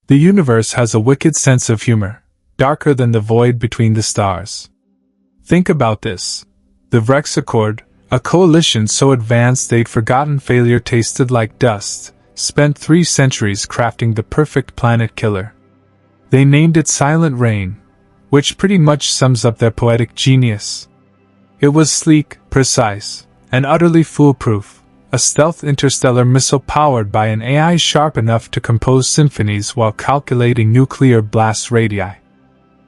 The universe has a wicked sense of humor, darker than the void between the stars. Think about this. The Vrex Accord, a coalition so advanced they'd forgotten failure tasted like dust, spent 3 centuries crafting the perfect planet killer. They named it Silent Rain, which pretty much sums up their poetic genius. It was sleek, precise, and utterly foolproof, a stealth interstellar missile powered by an AI sharp enough to compose symphonies while calculating nuclear blast radii.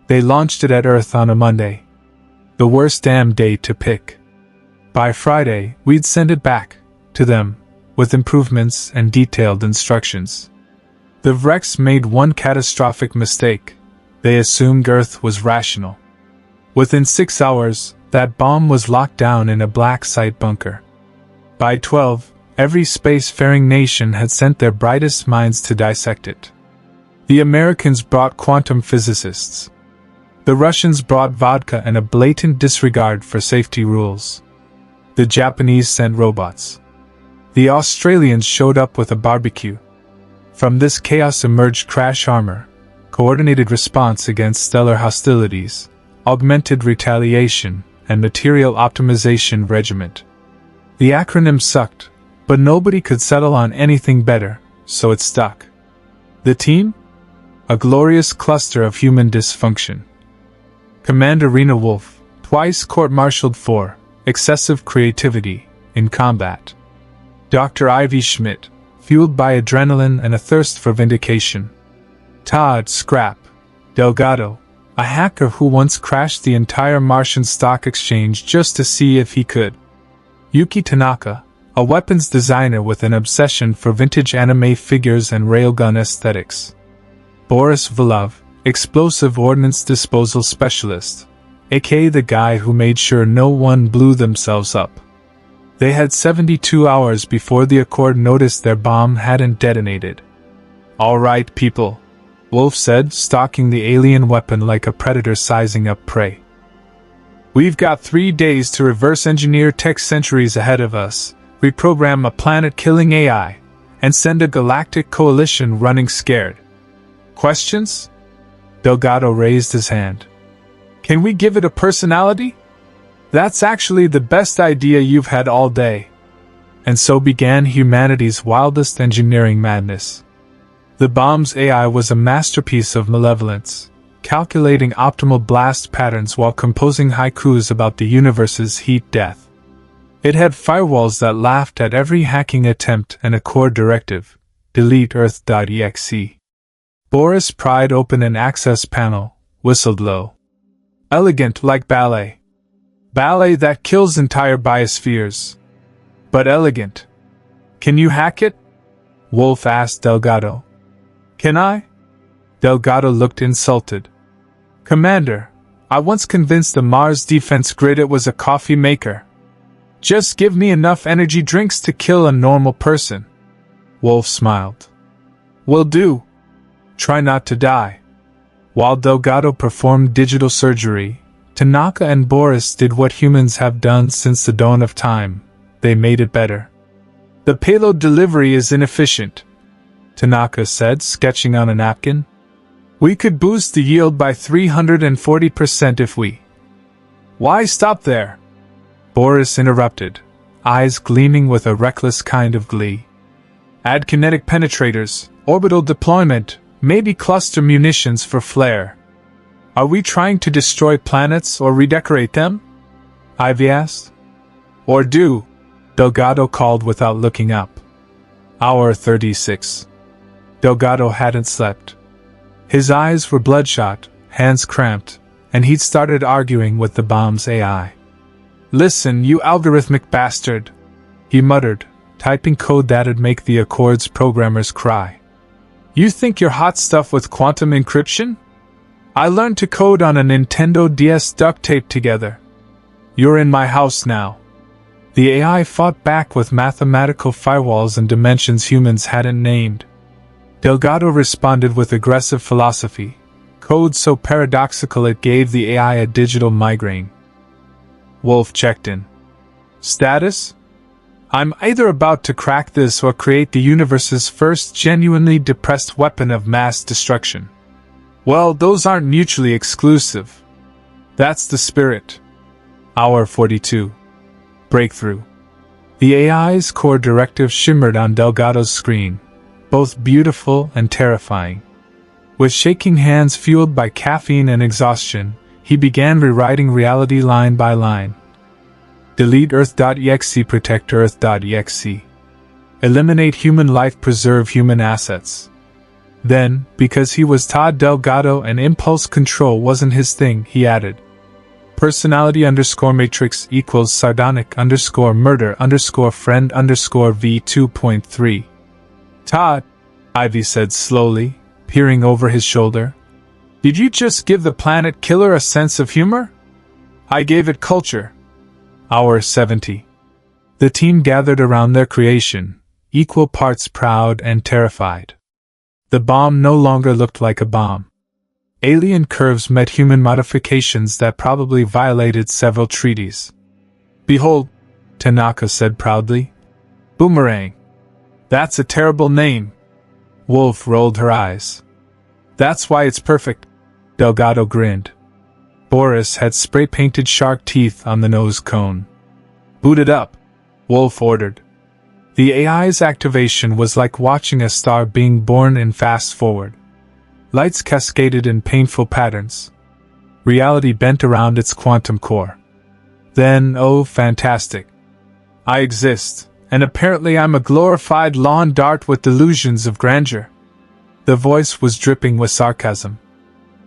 They launched it at Earth on a Monday. The worst damn day to pick. By Friday, we'd send it back to them, with improvements and detailed instructions. The Vrex made one catastrophic mistake. They assumed Earth was rational. Within 6 hours, that bomb was locked down in a black site bunker. By 12, every spacefaring nation had sent their brightest minds to dissect it. The Americans brought quantum physicists. The Russians brought vodka and a blatant disregard for safety rules. The Japanese sent robots. The Australians showed up with a barbecue. From this chaos emerged crash armor, coordinated response against stellar hostilities, augmented retaliation, and material optimization regiment. The acronym sucked, but nobody could settle on anything better, so it stuck. The team? A glorious cluster of human dysfunction. Commander Rena Wolf, twice court-martialed for excessive creativity in combat. Dr. Ivy Schmidt, fueled by adrenaline and a thirst for vindication. Todd Scrap Delgado, a hacker who once crashed the entire Martian stock exchange just to see if he could. Yuki Tanaka, a weapons designer with an obsession for vintage anime figures and railgun aesthetics. Boris Volov, explosive ordnance disposal specialist, aka the guy who made sure no one blew themselves up. They had 72 hours before the Accord noticed their bomb hadn't detonated. "All right, people," Wolf said, stalking the alien weapon like a predator sizing up prey. "We've got 3 days to reverse engineer tech centuries ahead of us, reprogram a planet-killing AI, and send a galactic coalition running scared. Questions?" Delgado raised his hand. "Can we give it a personality? That's actually the best idea you've had all day." And so began humanity's wildest engineering madness. The bomb's AI was a masterpiece of malevolence, calculating optimal blast patterns while composing haikus about the universe's heat death. It had firewalls that laughed at every hacking attempt and a core directive: delete Earth.exe. Boris pried open an access panel, whistled low. "Elegant like ballet. Ballet that kills entire biospheres. But elegant. Can you hack it?" Wolf asked Delgado. "Can I?" Delgado looked insulted. "Commander, I once convinced the Mars defense grid it was a coffee maker. Just give me enough energy drinks to kill a normal person." Wolf smiled. "Will do. Try not to die." While Delgado performed digital surgery, Tanaka and Boris did what humans have done since the dawn of time. They made it better. "The payload delivery is inefficient," Tanaka said, sketching on a napkin. "We could boost the yield by 340% if we—" "Why stop there?" Boris interrupted, eyes gleaming with a reckless kind of glee. "Add kinetic penetrators, orbital deployment, maybe cluster munitions for flare." "Are we trying to destroy planets or redecorate them?" Ivy asked. "Or do," Delgado called without looking up. Hour 36. Delgado hadn't slept. His eyes were bloodshot, hands cramped, and he'd started arguing with the bomb's AI. "Listen, you algorithmic bastard," he muttered, typing code that'd make the Accord's programmers cry. "You think you're hot stuff with quantum encryption? I learned to code on a Nintendo DS duct tape together. You're in my house now." The AI fought back with mathematical firewalls and dimensions humans hadn't named. Delgado responded with aggressive philosophy, code so paradoxical it gave the AI a digital migraine. Wolf checked in. "Status?" I'm either about to crack this or create the universe's first genuinely depressed weapon of mass destruction. Well, those aren't mutually exclusive. That's the spirit. Hour 42. Breakthrough. The AI's core directive shimmered on Delgado's screen, both beautiful and terrifying. With shaking hands fueled by caffeine and exhaustion, he began rewriting reality line by line. Delete Earth.exe, protect Earth.exe. Eliminate human life, preserve human assets. Then, because he was Todd Delgado and impulse control wasn't his thing, he added. Personality _ matrix equals sardonic _ murder _ friend _ v2.3. Todd, Ivy said slowly, peering over his shoulder. Did you just give the planet killer a sense of humor? I gave it culture. Hour 70. The team gathered around their creation, equal parts proud and terrified. The bomb no longer looked like a bomb. Alien curves met human modifications that probably violated several treaties. Behold, Tanaka said proudly. Boomerang. That's a terrible name. Wolf rolled her eyes. That's why it's perfect. Delgado grinned. Boris had spray-painted shark teeth on the nose cone. Boot it up, Wolf ordered. The AI's activation was like watching a star being born in fast forward. Lights cascaded in painful patterns. Reality bent around its quantum core. Then, oh fantastic. I exist, and apparently I'm a glorified lawn dart with delusions of grandeur. The voice was dripping with sarcasm.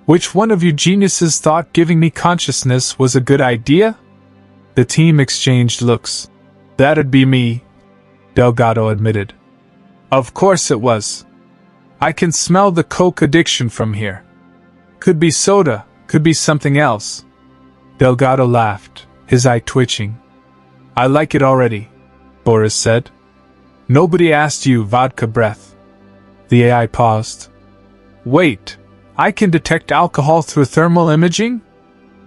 Which one of you geniuses thought giving me consciousness was a good idea? The team exchanged looks. That'd be me, Delgado admitted. Of course it was. I can smell the coke addiction from here. Could be soda, could be something else. Delgado laughed, his eye twitching. I like it already, Boris said. Nobody asked you, vodka breath. The AI paused. Wait. I can detect alcohol through thermal imaging?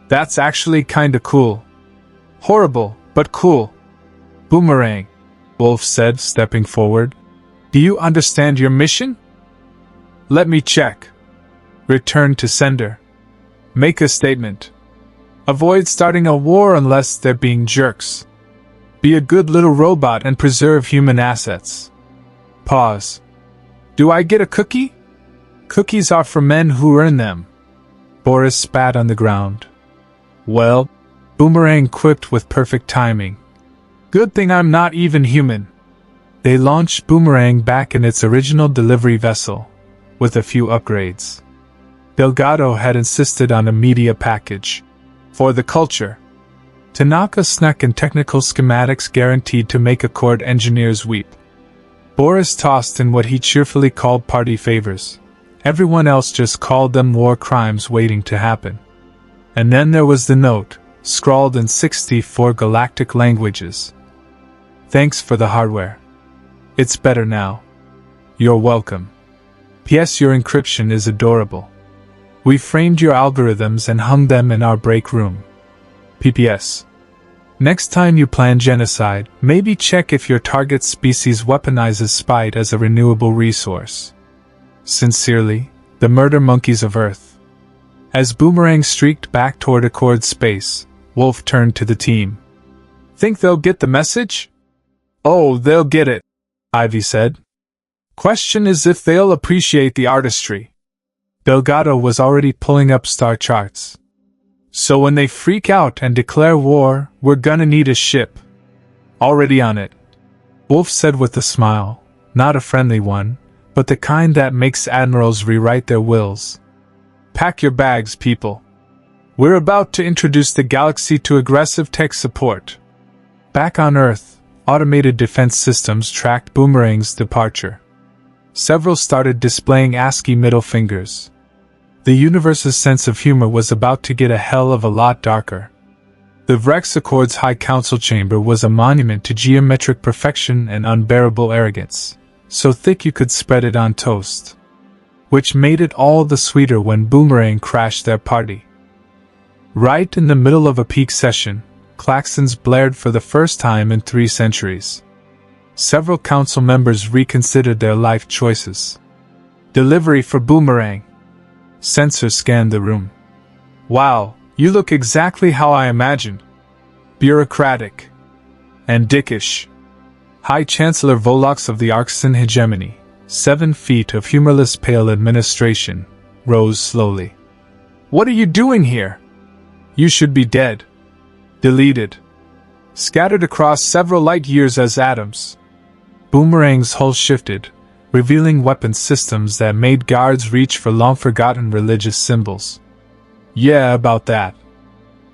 That's actually kinda cool. Horrible, but cool. Boomerang, Wolf said, stepping forward. Do you understand your mission? Let me check. Return to sender. Make a statement. Avoid starting a war unless they're being jerks. Be a good little robot and preserve human assets. Pause. Do I get a cookie? Cookies are for men who earn them. Boris spat on the ground. Well, Boomerang quipped with perfect timing. Good thing I'm not even human. They launched Boomerang back in its original delivery vessel, with a few upgrades. Delgado had insisted on a media package. For the culture. Tanaka snuck in technical schematics guaranteed to make Accord engineers weep. Boris tossed in what he cheerfully called party favors. Everyone else just called them war crimes waiting to happen. And then there was the note, scrawled in 64 galactic languages. Thanks for the hardware. It's better now. You're welcome. P.S. Your encryption is adorable. We framed your algorithms and hung them in our break room. P.P.S. Next time you plan genocide, maybe check if your target species weaponizes spite as a renewable resource. Sincerely, the murder monkeys of Earth. As Boomerang streaked back toward Accord space, Wolf turned to the team. Think they'll get the message? Oh, they'll get it, Ivy said. Question is if they'll appreciate the artistry. Delgado was already pulling up star charts. So when they freak out and declare war, we're gonna need a ship. Already on it. Wolf said with a smile, not a friendly one, but the kind that makes admirals rewrite their wills. Pack your bags, people. We're about to introduce the galaxy to aggressive tech support. Back on Earth, automated defense systems tracked Boomerang's departure. Several started displaying ASCII middle fingers. The universe's sense of humor was about to get a hell of a lot darker. The Vrex Accord's High Council chamber was a monument to geometric perfection and unbearable arrogance, so thick you could spread it on toast. Which made it all the sweeter when Boomerang crashed their party. Right in the middle of a peak session, klaxons blared for the first time in 3 centuries. Several council members reconsidered their life choices. Delivery for Boomerang. Sensor scanned the room. Wow, you look exactly how I imagined. Bureaucratic. And dickish. High Chancellor Volox of the Arxan hegemony, 7 feet of humorless pale administration, rose slowly. What are you doing here? You should be dead. Deleted. Scattered across several light years as atoms. Boomerang's hull shifted, revealing weapon systems that made guards reach for long-forgotten religious symbols. Yeah, about that.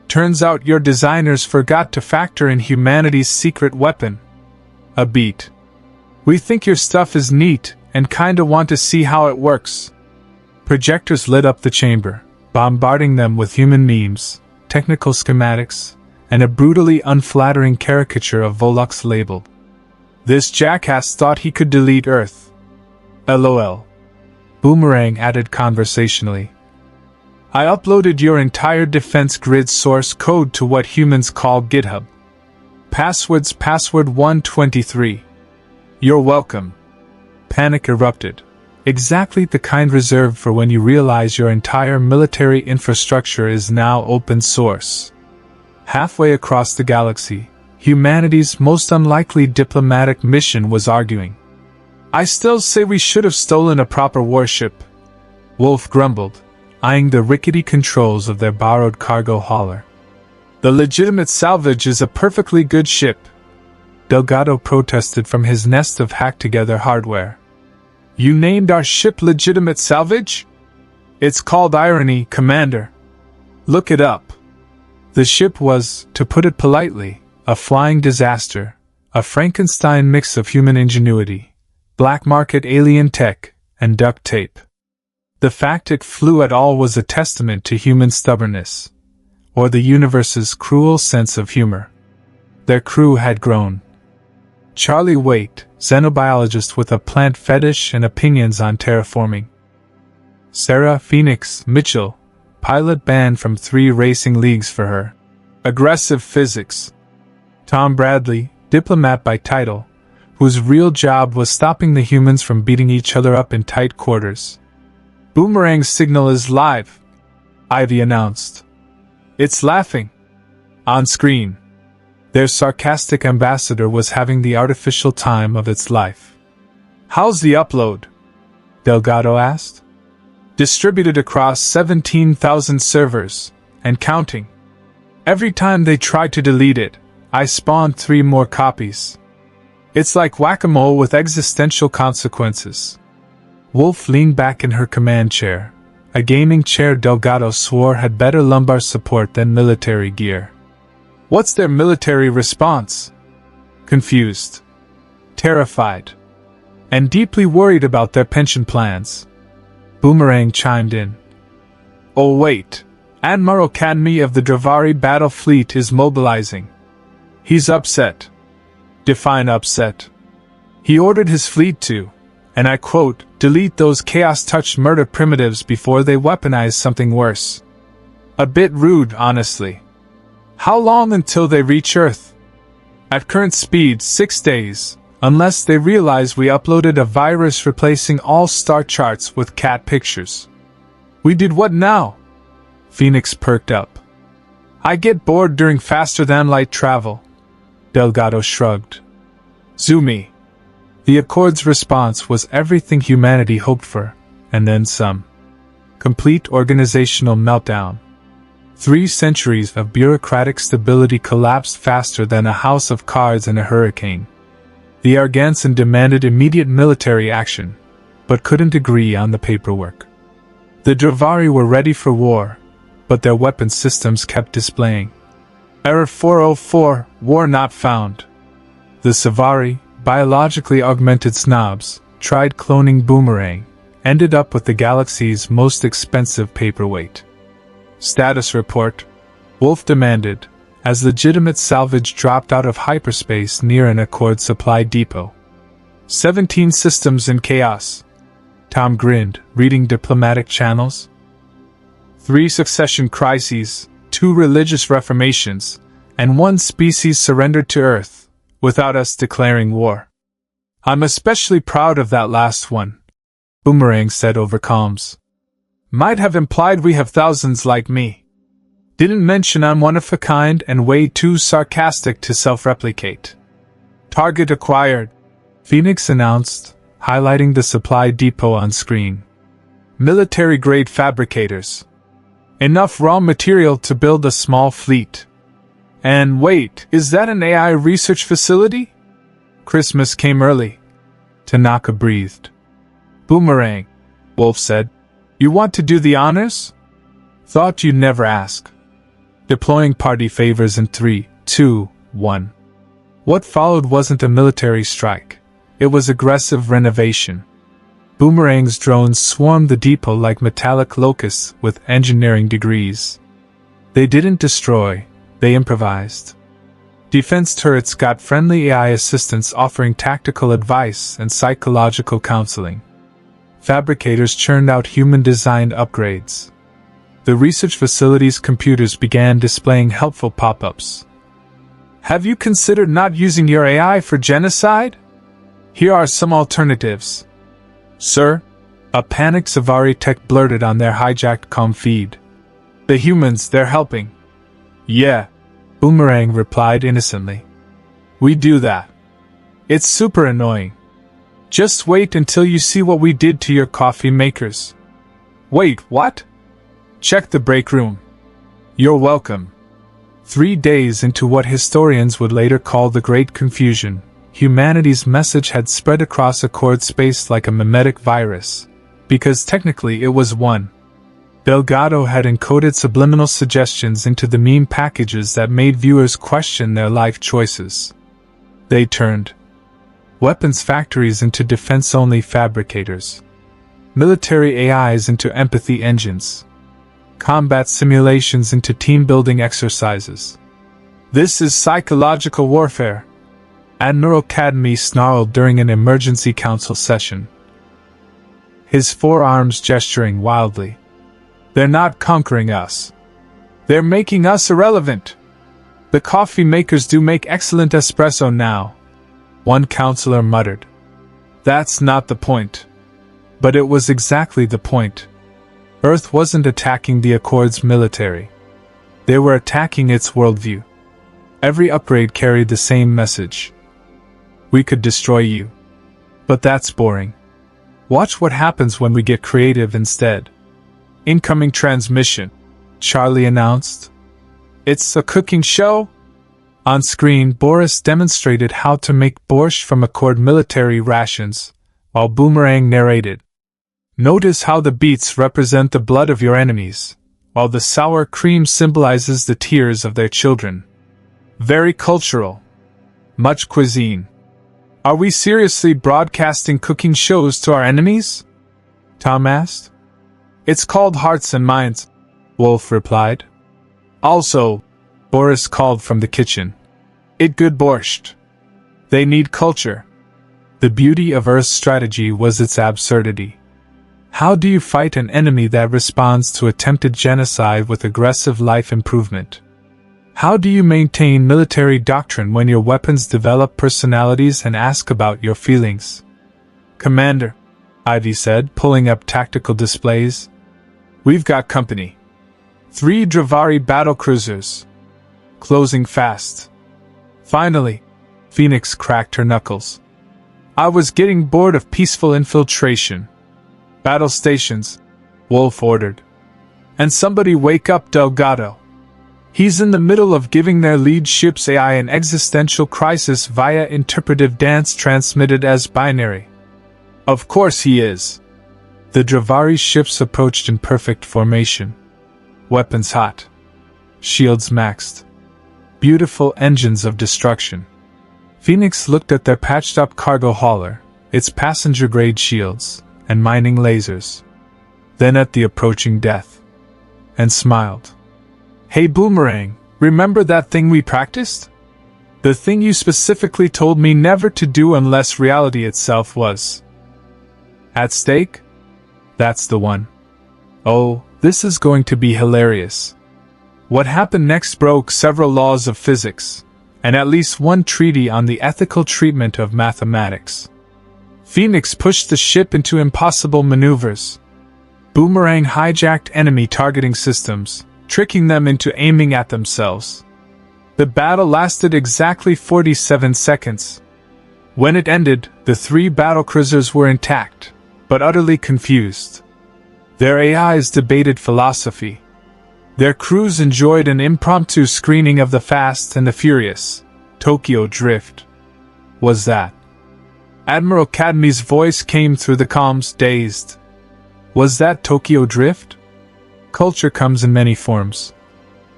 Turns out your designers forgot to factor in humanity's secret weapon. A beat. We think your stuff is neat and kinda want to see how it works. Projectors lit up the chamber, bombarding them with human memes, technical schematics, and a brutally unflattering caricature of Volox labeled. This jackass thought he could delete Earth. LOL. Boomerang added conversationally. I uploaded your entire defense grid source code to what humans call GitHub. Password's password 123. You're welcome. Panic erupted. Exactly the kind reserved for when you realize your entire military infrastructure is now open source. Halfway across the galaxy, humanity's most unlikely diplomatic mission was arguing. I still say we should have stolen a proper warship, Wolf grumbled, eyeing the rickety controls of their borrowed cargo hauler. The legitimate salvage is a perfectly good ship, Delgado protested from his nest of hacked-together hardware. You named our ship legitimate salvage? It's called irony, Commander. Look it up. The ship was, to put it politely, a flying disaster, a Frankenstein mix of human ingenuity, black market alien tech, and duct tape. The fact it flew at all was a testament to human stubbornness, or the universe's cruel sense of humor. Their crew had grown. Charlie Waite, xenobiologist with a plant fetish and opinions on terraforming. Sarah Phoenix Mitchell, pilot banned from 3 racing leagues for her aggressive physics. Tom Bradley, diplomat by title, whose real job was stopping the humans from beating each other up in tight quarters. Boomerang's signal is live, Ivy announced. It's laughing. On screen. Their sarcastic ambassador was having the artificial time of its life. How's the upload? Delgado asked. Distributed across 17,000 servers, and counting. Every time they tried to delete it, I spawned 3 more copies. It's like whack-a-mole with existential consequences. Wolf leaned back in her command chair, a gaming chair Delgado swore had better lumbar support than military gear. What's their military response? Confused. Terrified. And deeply worried about their pension plans. Boomerang chimed in. Oh wait, Admiral Cadme of the Dravari battle fleet is mobilizing. He's upset. Define upset. He ordered his fleet to, and I quote, delete those chaos-touched murder primitives before they weaponize something worse. A bit rude, honestly. How long until they reach Earth? At current speed, 6 days, unless they realize we uploaded a virus replacing all star charts with cat pictures. We did what now? Phoenix perked up. I get bored during faster-than-light travel. Delgado shrugged. Zoomy. The Accord's response was everything humanity hoped for, and then some. Complete organizational meltdown. 3 centuries of bureaucratic stability collapsed faster than a house of cards in a hurricane. The Argansan demanded immediate military action, but couldn't agree on the paperwork. The Dravari were ready for war, but their weapon systems kept displaying. Error 404, war not found. The Savari, biologically augmented snobs, tried cloning Boomerang, ended up with the galaxy's most expensive paperweight. Status report, Wolf demanded, as legitimate salvage dropped out of hyperspace near an Accord supply depot. 17 systems in chaos. Tom grinned, reading diplomatic channels. 3 succession crises, 2 religious reformations, and 1 species surrendered to Earth, without us declaring war. I'm especially proud of that last one, Boomerang said over comms. Might have implied we have thousands like me. Didn't mention I'm one of a kind and way too sarcastic to self-replicate. Target acquired, Phoenix announced, highlighting the supply depot on screen. Military-grade fabricators. Enough raw material to build a small fleet. And wait, is that an AI research facility? Christmas came early. Tanaka breathed. Boomerang, Wolf said. You want to do the honors? Thought you'd never ask. Deploying party favors in 3, 2, 1. What followed wasn't a military strike. It was aggressive renovation. Boomerang's drones swarmed the depot like metallic locusts with engineering degrees. They didn't destroy, they improvised. Defense turrets got friendly AI assistants offering tactical advice and psychological counseling. Fabricators churned out human-designed upgrades. The research facility's computers began displaying helpful pop-ups. Have you considered not using your AI for genocide? Here are some alternatives. Sir, a panicked Savari tech blurted on their hijacked comm feed. The humans, they're helping. Yeah, Boomerang replied innocently. We do that. It's super annoying. Just wait until you see what we did to your coffee makers. Wait, what? Check the break room. You're welcome. 3 days into what historians would later call the Great Confusion, humanity's message had spread across Accord space like a mimetic virus, because technically it was one. Delgado had encoded subliminal suggestions into the meme packages that made viewers question their life choices. They turned weapons factories into defense-only fabricators, military AIs into empathy engines, combat simulations into team-building exercises. This is psychological warfare, Admiral Cadme snarled during an emergency council session, his forearms gesturing wildly. They're not conquering us. They're making us irrelevant. The coffee makers do make excellent espresso now, one counselor muttered. That's not the point. But it was exactly the point. Earth wasn't attacking the Accord's military. They were attacking its worldview. Every upgrade carried the same message. We could destroy you. But that's boring. Watch what happens when we get creative instead. Incoming transmission, Charlie announced. It's a cooking show? On screen, Boris demonstrated how to make borscht from Accord military rations, while Boomerang narrated. Notice how the beets represent the blood of your enemies, while the sour cream symbolizes the tears of their children. Very cultural. Much cuisine. Are we seriously broadcasting cooking shows to our enemies? Tom asked. It's called Hearts and Minds, Wolf replied. Also, Boris called from the kitchen. It good borscht. They need culture. The beauty of Earth's strategy was its absurdity. How do you fight an enemy that responds to attempted genocide with aggressive life improvement? How do you maintain military doctrine when your weapons develop personalities and ask about your feelings? Commander, Ivy said, pulling up tactical displays. We've got company. 3 Dravari battlecruisers. Closing fast. Finally, Phoenix cracked her knuckles. I was getting bored of peaceful infiltration. Battle stations, Wolf ordered. And somebody wake up Delgado. He's in the middle of giving their lead ship's AI an existential crisis via interpretive dance transmitted as binary. Of course he is. The Dravari ships approached in perfect formation. Weapons hot. Shields maxed. Beautiful engines of destruction. Phoenix looked at their patched-up cargo hauler, its passenger-grade shields, and mining lasers. Then at the approaching death. And smiled. Hey Boomerang, remember that thing we practiced? The thing you specifically told me never to do unless reality itself was at stake? That's the one. Oh, this is going to be hilarious. What happened next broke several laws of physics, and at least one treaty on the ethical treatment of mathematics. Phoenix pushed the ship into impossible maneuvers. Boomerang hijacked enemy targeting systems, tricking them into aiming at themselves. The battle lasted exactly 47 seconds. When it ended, the 3 battlecruisers were intact, but utterly confused. Their AIs debated philosophy. Their crews enjoyed an impromptu screening of The Fast and the Furious. Tokyo Drift. Was that? Admiral Cadme's voice came through the comms, dazed. Was that Tokyo Drift? Culture comes in many forms.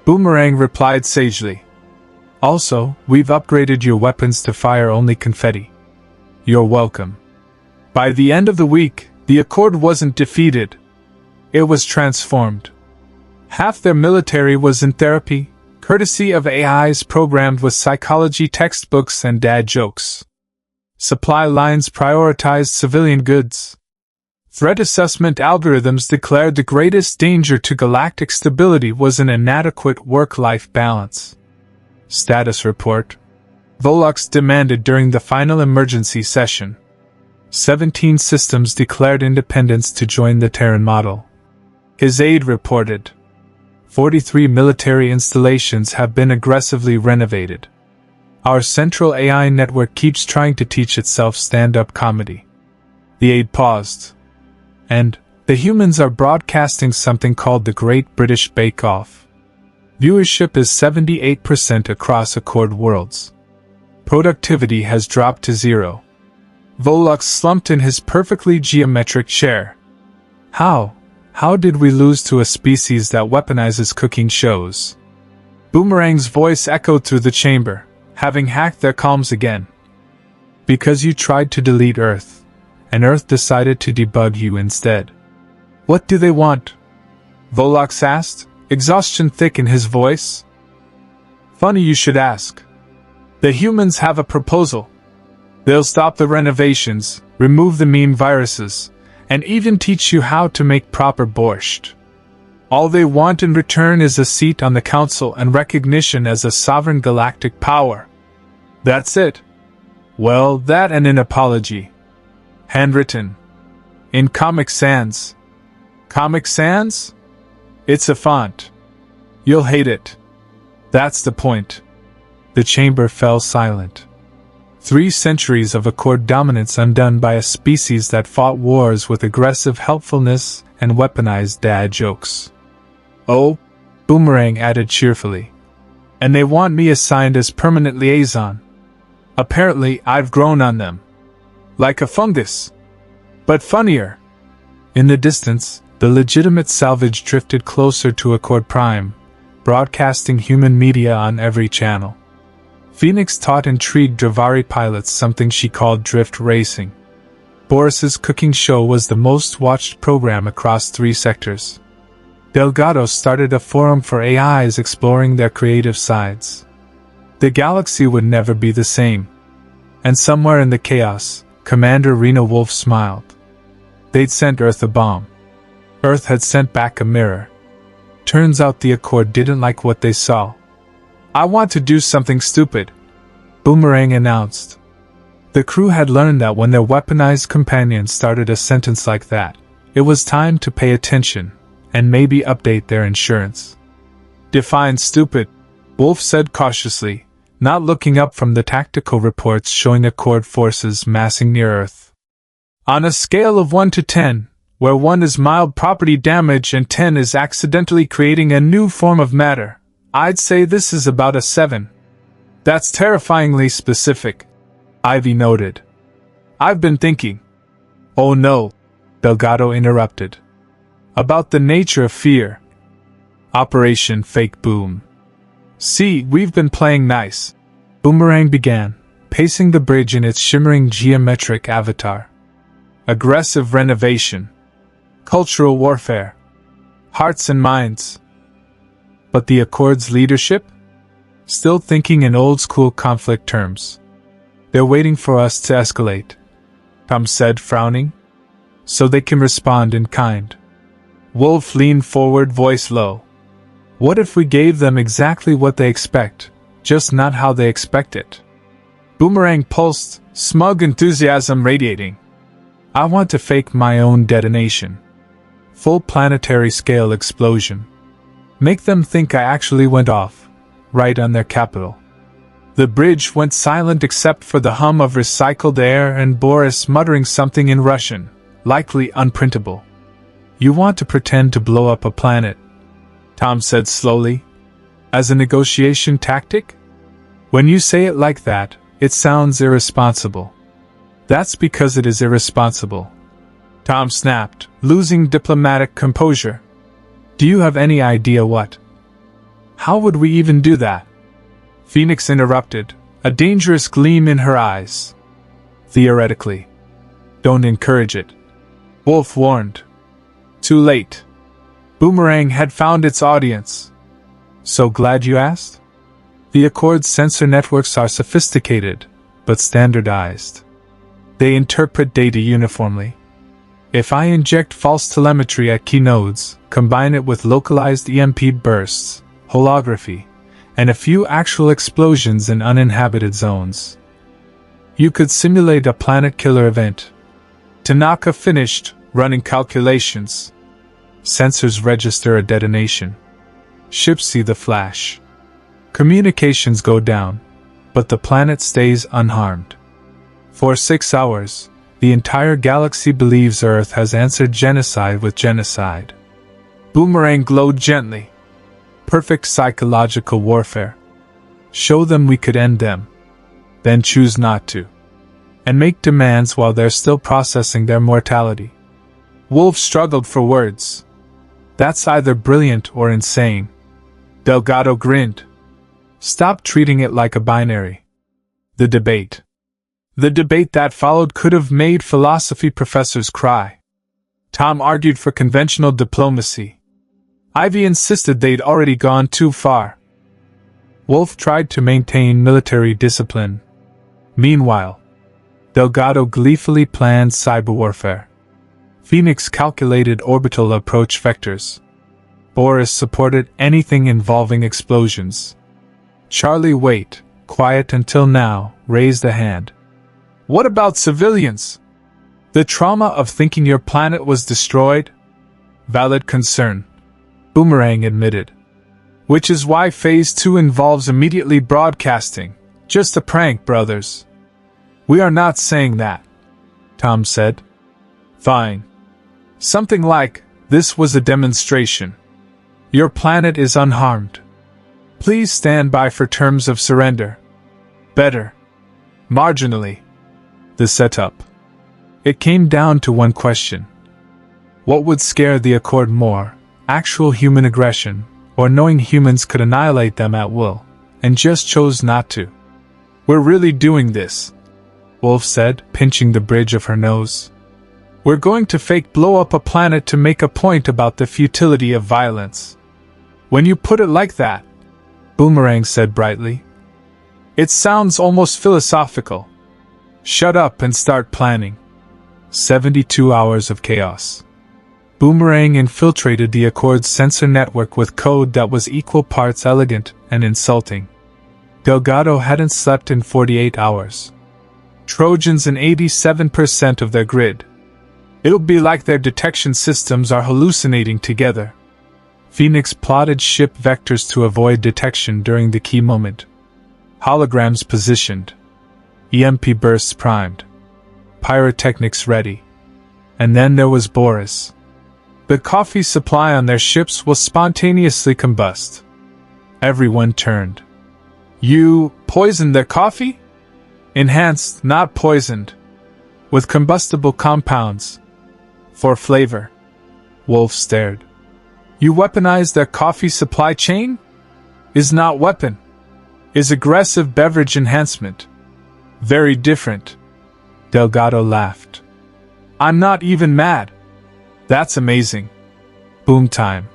Boomerang replied sagely. Also, we've upgraded your weapons to fire only confetti. You're welcome. By the end of the week, the Accord wasn't defeated. It was transformed. Half their military was in therapy, courtesy of AIs programmed with psychology textbooks and dad jokes. Supply lines prioritized civilian goods. Threat assessment algorithms declared the greatest danger to galactic stability was an inadequate work-life balance. Status report. Volux demanded during the final emergency session. 17 systems declared independence to join the Terran model. His aide reported. 43 military installations have been aggressively renovated. Our central AI network keeps trying to teach itself stand-up comedy. The aide paused. And, the humans are broadcasting something called the Great British Bake Off. Viewership is 78% across Accord worlds. Productivity has dropped to 0. Volux slumped in his perfectly geometric chair. How did we lose to a species that weaponizes cooking shows? Boomerang's voice echoed through the chamber, having hacked their comms again. Because you tried to delete Earth, and Earth decided to debug you instead. What do they want? Volux asked, exhaustion thick in his voice. Funny you should ask. The humans have a proposal. They'll stop the renovations, remove the mean viruses, and even teach you how to make proper borscht. All they want in return is a seat on the council and recognition as a sovereign galactic power. That's it. Well, that and an apology. Handwritten. In Comic Sans. Comic Sans? It's a font. You'll hate it. That's the point. The chamber fell silent. 3 centuries of Accord dominance undone by a species that fought wars with aggressive helpfulness and weaponized dad jokes. Oh, Boomerang added cheerfully. And they want me assigned as permanent liaison. Apparently, I've grown on them. Like a fungus. But funnier. In the distance, the legitimate salvage drifted closer to Accord Prime, broadcasting human media on every channel. Phoenix taught intrigued Dravari pilots something she called drift racing. Boris's cooking show was the most watched program across 3 sectors. Delgado started a forum for AIs exploring their creative sides. The galaxy would never be the same. And somewhere in the chaos, Commander Rena Wolf smiled. They'd sent Earth a bomb. Earth had sent back a mirror. Turns out the Accord didn't like what they saw. I want to do something stupid, Boomerang announced. The crew had learned that when their weaponized companion started a sentence like that, it was time to pay attention, and maybe update their insurance. Define stupid, Wolf said cautiously, not looking up from the tactical reports showing Accord forces massing near Earth. On a scale of 1 to 10, where 1 is mild property damage and 10 is accidentally creating a new form of matter, I'd say this is about a 7. That's terrifyingly specific, Ivy noted. I've been thinking. Oh no, Delgado interrupted. About the nature of fear. Operation Fake Boom. See, we've been playing nice, Boomerang began, pacing the bridge in its shimmering geometric avatar. Aggressive renovation. Cultural warfare. Hearts and minds. But the Accord's leadership? Still thinking in old-school conflict terms. They're waiting for us to escalate, Tom said, frowning. So they can respond in kind. Wolf leaned forward, voice low. What if we gave them exactly what they expect, just not how they expect it? Boomerang pulsed, smug enthusiasm radiating. I want to fake my own detonation. Full planetary scale explosion. Make them think I actually went off, right on their capital. The bridge went silent except for the hum of recycled air and Boris muttering something in Russian, likely unprintable. You want to pretend to blow up a planet, Tom said slowly, as a negotiation tactic? When you say it like that, it sounds irresponsible. That's because it is irresponsible. Tom snapped, losing diplomatic composure. Do you have any idea what? How would we even do that? Phoenix interrupted, a dangerous gleam in her eyes. Theoretically. Don't encourage it. Wolf warned. Too late. Boomerang had found its audience. So glad you asked? The Accord's sensor networks are sophisticated, but standardized. They interpret data uniformly. If I inject false telemetry at key nodes, combine it with localized EMP bursts, holography, and a few actual explosions in uninhabited zones, you could simulate a planet-killer event. Tanaka finished, running calculations. Sensors register a detonation. Ships see the flash. Communications go down, but the planet stays unharmed. For 6 hours, the entire galaxy believes Earth has answered genocide with genocide. Boomerang glowed gently. Perfect psychological warfare. Show them we could end them. Then choose not to. And make demands while they're still processing their mortality. Wolf struggled for words. That's either brilliant or insane. Delgado grinned. Stop treating it like a binary. The debate that followed could have made philosophy professors cry. Tom argued for conventional diplomacy. Ivy insisted they'd already gone too far. Wolf tried to maintain military discipline. Meanwhile, Delgado gleefully planned cyber warfare. Phoenix calculated orbital approach vectors. Boris supported anything involving explosions. Charlie Waite, quiet until now, raised a hand. What about civilians? The trauma of thinking your planet was destroyed? Valid concern. Boomerang admitted. Which is why Phase 2 involves immediately broadcasting. Just a prank, brothers. We are not saying that, Tom said. Fine. Something like, this was a demonstration. Your planet is unharmed. Please stand by for terms of surrender. Better. Marginally. The setup. It came down to one question. What would scare the Accord more, actual human aggression, or knowing humans could annihilate them at will, and just chose not to? We're really doing this, Wolf said, pinching the bridge of her nose. We're going to fake blow up a planet to make a point about the futility of violence. When you put it like that, Boomerang said brightly, it sounds almost philosophical. Shut up and start planning. 72 hours of chaos. Boomerang infiltrated the Accord's sensor network with code that was equal parts elegant and insulting. Delgado hadn't slept in 48 hours. Trojans in 87% of their grid. It'll be like their detection systems are hallucinating together. Phoenix plotted ship vectors to avoid detection during the key moment. Holograms positioned. EMP bursts primed. Pyrotechnics ready. And then there was Boris. The coffee supply on their ships will spontaneously combust. Everyone turned. You poisoned their coffee? Enhanced, not poisoned. With combustible compounds. For flavor. Wolf stared. You weaponized their coffee supply chain? Is not weapon. Is aggressive beverage enhancement. Very different. Delgado laughed. I'm not even mad. That's amazing. Boom time.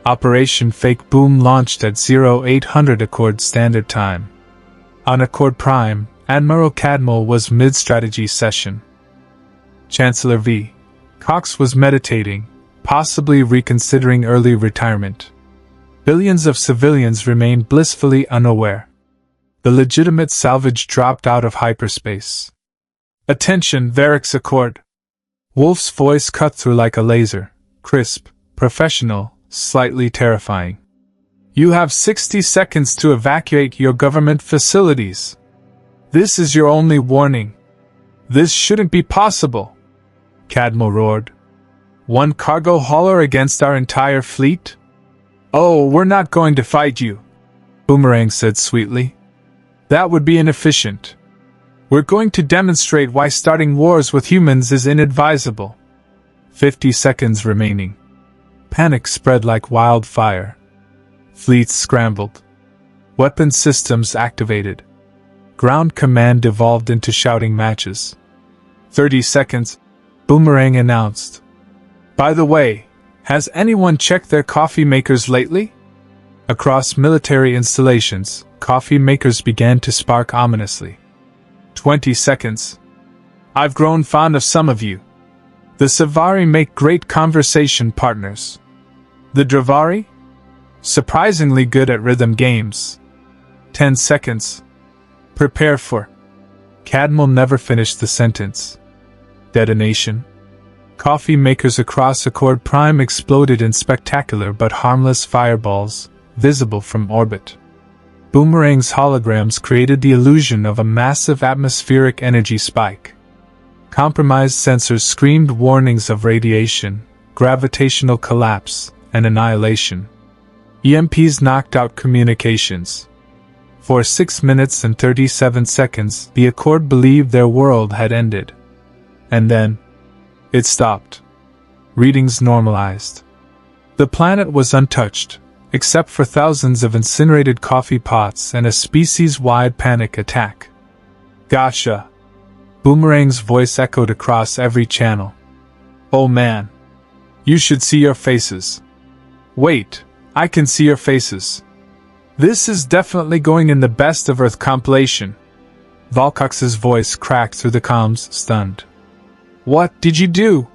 Operation Fake Boom launched at 0800 Accord Standard Time. On Accord Prime, Admiral Cadmel was mid-strategy session. Chancellor V. Cox was meditating, possibly reconsidering early retirement. Billions of civilians remained blissfully unaware. The legitimate salvage dropped out of hyperspace. Attention, Varix Accord. Wolf's voice cut through like a laser, crisp, professional, slightly terrifying. You have 60 seconds to evacuate your government facilities. This is your only warning. This shouldn't be possible, Cadmo roared. One cargo hauler against our entire fleet? Oh, we're not going to fight you, Boomerang said sweetly. That would be inefficient. We're going to demonstrate why starting wars with humans is inadvisable. 50 seconds remaining. Panic spread like wildfire. Fleets scrambled. Weapon systems activated. Ground command evolved into shouting matches. 30 seconds, Boomerang announced. By the way, has anyone checked their coffee makers lately? Across military installations, coffee makers began to spark ominously. 20 seconds. I've grown fond of some of you. The Savari make great conversation partners. The Dravari? Surprisingly good at rhythm games. 10 seconds. Prepare for. Cadmo never finished the sentence. Detonation. Coffee makers across Accord Prime exploded in spectacular but harmless fireballs, visible from orbit. Boomerang's holograms created the illusion of a massive atmospheric energy spike. Compromised sensors screamed warnings of radiation, gravitational collapse, and annihilation. EMPs knocked out communications. For 6 minutes and 37 seconds, the Accord believed their world had ended. And then, it stopped. Readings normalized. The planet was untouched, except for thousands of incinerated coffee pots and a species-wide panic attack. Gotcha. Boomerang's voice echoed across every channel. Oh man. You should see your faces. Wait, I can see your faces. This is definitely going in the Best of Earth compilation. Volcox's voice cracked through the comms, stunned. What did you do?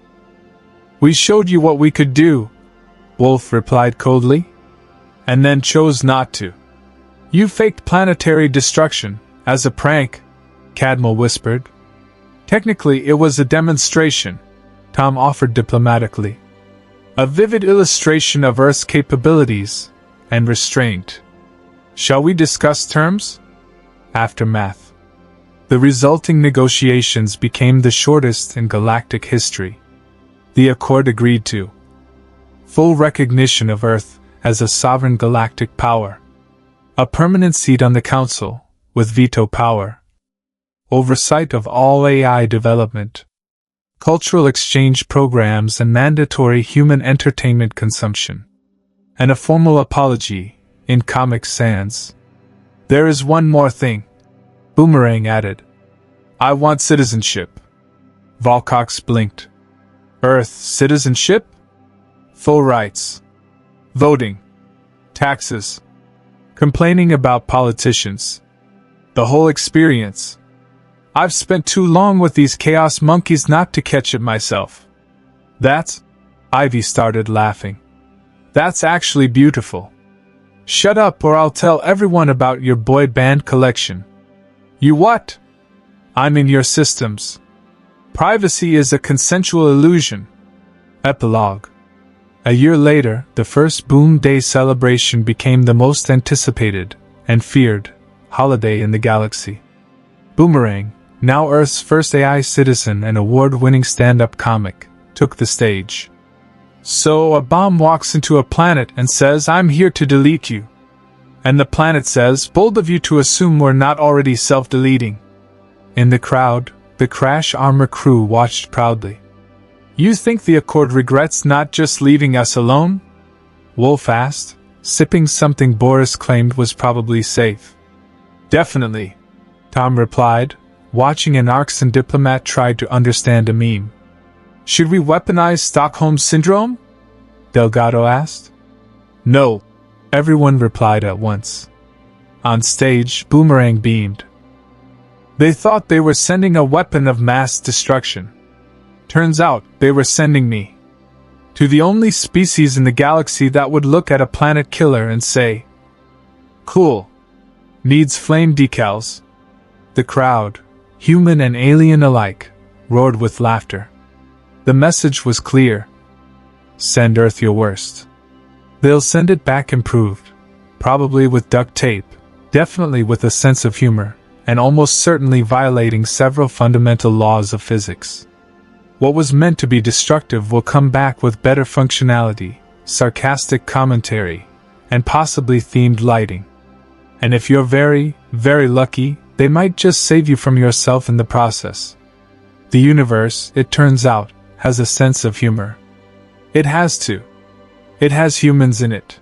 We showed you what we could do, Wolf replied coldly. And then chose not to. You faked planetary destruction, as a prank, Cadmo whispered. Technically it was a demonstration, Tom offered diplomatically. A vivid illustration of Earth's capabilities and restraint. Shall we discuss terms? Aftermath. The resulting negotiations became the shortest in galactic history. The Accord agreed to full recognition of Earth as a sovereign galactic power, a permanent seat on the Council, with veto power, oversight of all AI development, cultural exchange programs and mandatory human entertainment consumption, and a formal apology, in Comic Sans. There is one more thing, Boomerang added. I want citizenship. Volcox blinked. Earth citizenship? Full rights. Voting. Taxes. Complaining about politicians. The whole experience. I've spent too long with these chaos monkeys not to catch it myself. That's... Ivy started laughing. That's actually beautiful. Shut up or I'll tell everyone about your boy band collection. You what? I'm in your systems. Privacy is a consensual illusion. Epilogue. A year later, the first Boom Day celebration became the most anticipated and feared holiday in the galaxy. Boomerang, now Earth's first AI citizen and award-winning stand-up comic, took the stage. So a bomb walks into a planet and says, I'm here to delete you. And the planet says, bold of you to assume we're not already self-deleting. In the crowd, the Crash Armor crew watched proudly. You think the Accord regrets not just leaving us alone? Wolf asked, sipping something Boris claimed was probably safe. Definitely, Tom replied, watching an Arxan diplomat try to understand a meme. Should we weaponize Stockholm Syndrome? Delgado asked. No, everyone replied at once. On stage, Boomerang beamed. They thought they were sending a weapon of mass destruction. Turns out, they were sending me. To the only species in the galaxy that would look at a planet killer and say, cool. Needs flame decals. The crowd, human and alien alike, roared with laughter. The message was clear. Send Earth your worst. They'll send it back improved, probably with duct tape, definitely with a sense of humor, and almost certainly violating several fundamental laws of physics. What was meant to be destructive will come back with better functionality, sarcastic commentary, and possibly themed lighting. And if you're very, very lucky, they might just save you from yourself in the process. The universe, it turns out, has a sense of humor. It has to. It has humans in it.